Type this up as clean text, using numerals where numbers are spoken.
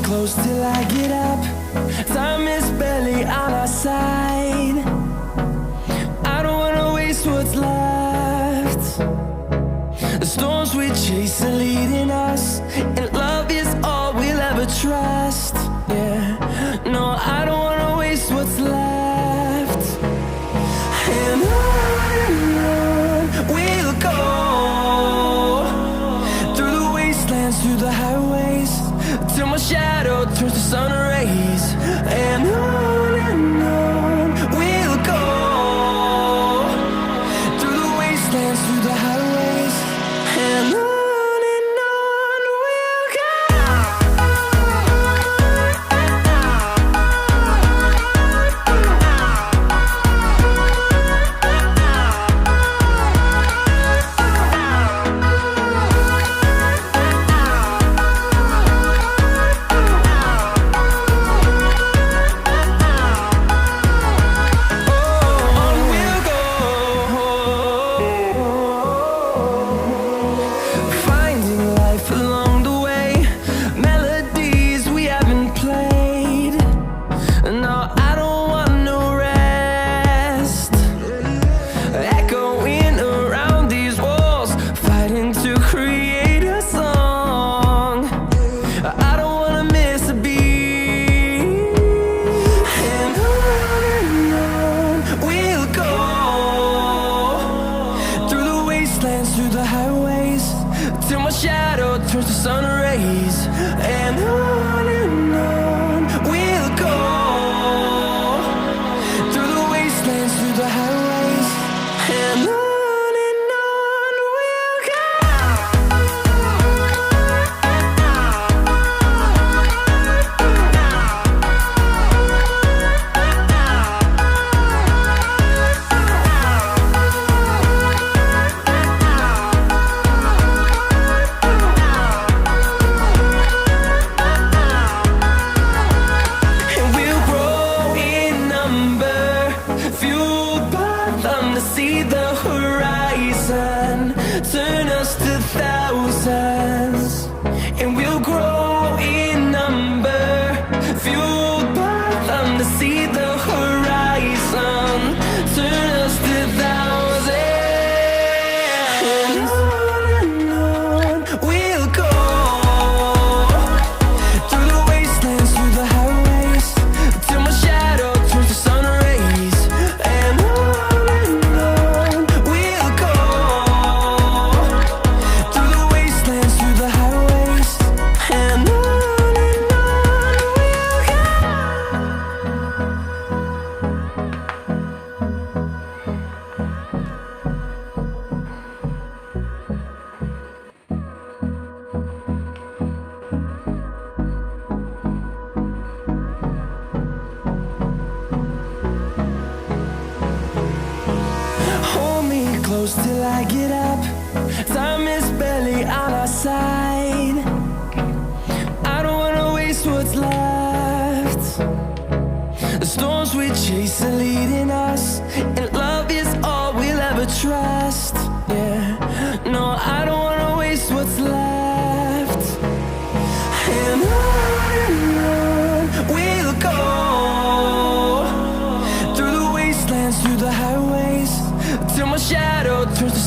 close till I get up. Time is barely on our side. I don't wanna waste what's left. The storms we chase are leading us, and love is all we'll ever trust. Yeah, no, I don't wanna waste what's left. And on we'll go, through the wastelands, through the highways, till my shadow turns to sun rays. And on we'll go, through the wastelands, through the highways, and on we'll go. Through the highways, till my shadow turns to sun rays. And on we'll go, through the wastelands, through the highways, and on we'll go. See the horizon turn us to thousands, and we'll grow in number, fueled by them to see the horizon turn us to thousands. And on we'll go, through the wastelands, through the highways, till my shadow turns to sun rays. And close till I get up. Time is barely on our side. I don't wanna waste what's left. The storms we chase are leading us, and love is all we'll ever trust. Yeah, no, I don't wanna waste what's left. And on we'll go, through the wastelands, through the highways, till my shadow turns to